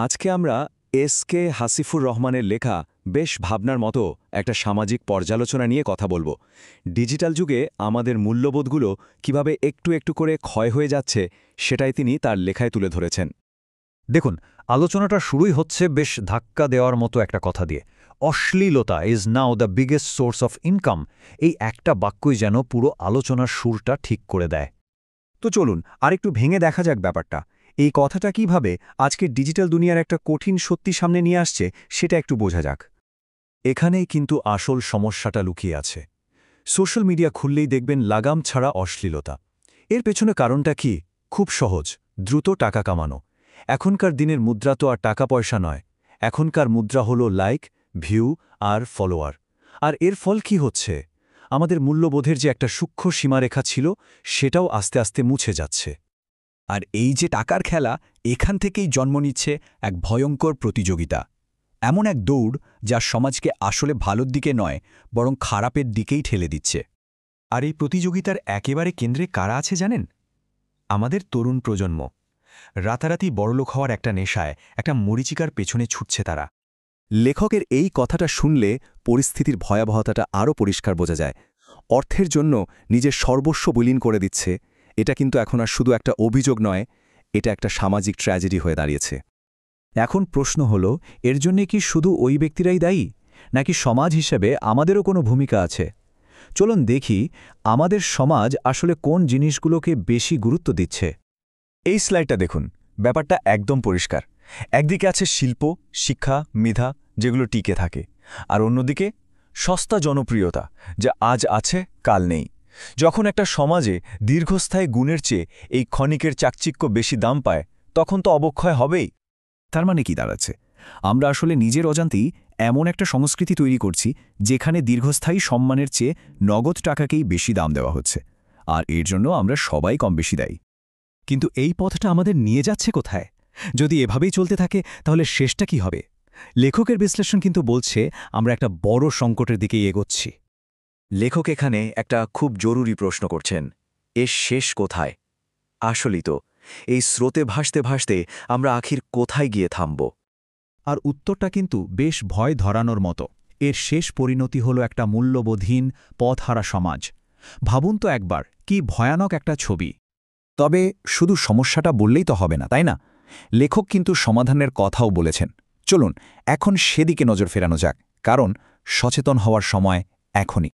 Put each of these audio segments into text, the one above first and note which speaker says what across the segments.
Speaker 1: আজকে আমরা এস.কে. হাসিফুর রহমানের লেখা বেশ ভাবনার মতো একটা সামাজিক পর্যালোচনা নিয়ে কথা বলবো। ডিজিটাল যুগে আমাদের মূল্যবোধগুলো কিভাবে একটু একটু করে ক্ষয় হয়ে যাচ্ছে সেটাই তিনি তার লেখায় তুলে ধরেছেন।
Speaker 2: দেখুন, আলোচনাটা শুরুই হচ্ছে বেশ ধাক্কা দেওয়ার মতো একটা কথা দিয়ে। অশ্লীলতা is now the biggest source of income. এই একটা বাক্যই যেন পুরো আলোচনার সুরটা ঠিক করে দেয়।
Speaker 3: তো চলুন আরেকটু ভেঙে দেখা যাক ব্যাপারটা। এই কথাটা কিভাবে আজকের ডিজিটাল দুনিয়ার একটা কঠিন সত্যি সামনে নিয়ে আসছে সেটা একটু বোঝা যাক।
Speaker 1: এখানেই কিন্তু আসল সমস্যাটা লুকিয়ে আছে। সোশ্যাল মিডিয়া খুললেই দেখবেন লাগাম ছাড়া অশ্লীলতা। এর পেছনে কারণটা কি? খুব সহজ, দ্রুত টাকা কামানো। এখনকার দিনের মুদ্রা তো আর টাকা পয়সা নয়, এখনকার মুদ্রা হলো লাইক, ভিউ আর ফলোয়ার। আর এর ফল কি হচ্ছে? আমাদের মূল্যবোধের যে একটা সূক্ষ্ম সীমারেখা ছিল সেটাও আস্তে আস্তে মুছে যাচ্ছে।
Speaker 4: আর এই যে টাকার খেলা, এখান থেকেই জন্ম নিচ্ছে এক ভয়ঙ্কর প্রতিযোগিতা। এমন এক দৌড় যা সমাজকে আসলে ভালোর দিকে নয়, বরং খারাপের দিকেই ঠেলে দিচ্ছে।
Speaker 3: আর এই প্রতিযোগিতার একেবারে কেন্দ্রে কারা আছে জানেন? আমাদের তরুণ প্রজন্ম। রাতারাতি বড়লোক হওয়ার একটা নেশায়, একটা মরীচিকার পেছনে ছুটছে তারা।
Speaker 5: লেখকের এই কথাটা শুনলে পরিস্থিতির ভয়াবহতাটা আরও পরিষ্কার বোঝা যায়। অর্থের জন্য নিজের সর্বস্ব বিলীন করে দিচ্ছে। এটা কিন্তু এখন আর শুধু একটা অভিযোগ নয়, এটা একটা সামাজিক ট্র্যাজেডি হয়ে দাঁড়িয়েছে।
Speaker 2: এখন প্রশ্ন হল, এর জন্যে কি শুধু ওই ব্যক্তিরাই দায়ী, নাকি সমাজ হিসেবে আমাদেরও কোনো ভূমিকা আছে? চলুন দেখি আমাদের সমাজ আসলে কোন জিনিসগুলোকে বেশি গুরুত্ব দিচ্ছে।
Speaker 3: এই স্লাইডটা দেখুন, ব্যাপারটা একদম পরিষ্কার। একদিকে আছে শিল্প, শিক্ষা, মেধা, যেগুলো টিকে থাকে। আর অন্যদিকে সস্তা জনপ্রিয়তা, যা আজ আছে কাল নেই। যখন একটা সমাজে দীর্ঘস্থায়ী গুণের চেয়ে এই ক্ষণিকের চাকচিক্য বেশি দাম পায়, তখন তো অবক্ষয় হবেই।
Speaker 4: তার মানে কি দাঁড়াচ্ছে? আমরা আসলে নিজের অজান্তেই এমন একটা সংস্কৃতি তৈরি করছি যেখানে দীর্ঘস্থায়ী সম্মানের চেয়ে নগদ টাকাকেই বেশি দাম দেওয়া হচ্ছে। আর এর জন্য আমরা সবাই কম বেশি দায়ী।
Speaker 3: কিন্তু এই পথটা আমাদের নিয়ে যাচ্ছে কোথায়? যদি এভাবেই চলতে থাকে তাহলে শেষটা কি হবে? লেখকের বিশ্লেষণ কিন্তু বলছে আমরা একটা বড় সংকটের দিকেই এগোচ্ছি।
Speaker 1: লেখক এখানে একটা খুব জরুরি প্রশ্ন করছেন, এর শেষ কোথায়? আসলেই তো, এই স্রোতে ভাসতে ভাসতে আমরা আখির কোথায় গিয়ে থামব?
Speaker 4: আর উত্তরটা কিন্তু বেশ ভয় ধরানোর মতো। এর শেষ পরিণতি হলো একটা মূল্যবোধহীন, পথহারা সমাজ। ভাবুন তো একবার, কি ভয়ানক একটা ছবি।
Speaker 5: তবে শুধু সমস্যাটা বললেই তো হবে না, তাই না? লেখক কিন্তু সমাধানের কথাও বলেছেন। চলুন এখন সেদিকে নজর ফেরানো যাক, কারণ সচেতন হওয়ার সময় এখনই।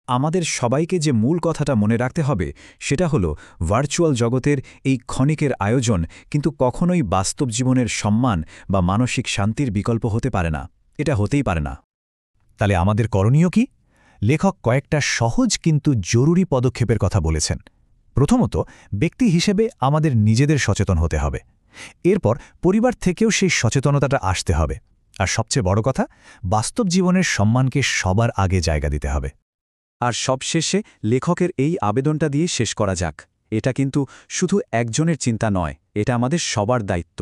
Speaker 4: আমাদের সবাইকে যে মূল কথাটা মনে রাখতে হবে সেটা হলো, ভার্চুয়াল জগতের এই ক্ষণিকের আয়োজন কিন্তু কখনোই বাস্তব জীবনের সম্মান বা মানসিক শান্তির বিকল্প হতে পারে না। এটা হতেই পারে না। তাহলে আমাদের করণীয় কি? লেখক কয়েকটা সহজ কিন্তু জরুরি পদক্ষেপের কথা বলেছেন। প্রথমত, ব্যক্তি হিসেবে আমাদের নিজেদের সচেতন হতে হবে। এরপর পরিবার থেকেও সেই সচেতনতাটা আসতে হবে। আর সবচেয়ে বড় কথা, বাস্তব জীবনের সম্মানকে সবার আগে জায়গা দিতে হবে।
Speaker 3: আর সবশেষে লেখকের এই আবেদনটা দিয়ে শেষ করা যাক। এটা কিন্তু শুধু একজনের চিন্তা নয়, এটা আমাদের সবার দায়িত্ব।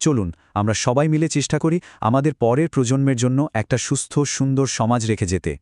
Speaker 3: চলুন আমরা সবাই মিলে চেষ্টা করি আমাদের পরের প্রজন্মের জন্য একটা সুস্থ, সুন্দর সমাজ রেখে যেতে।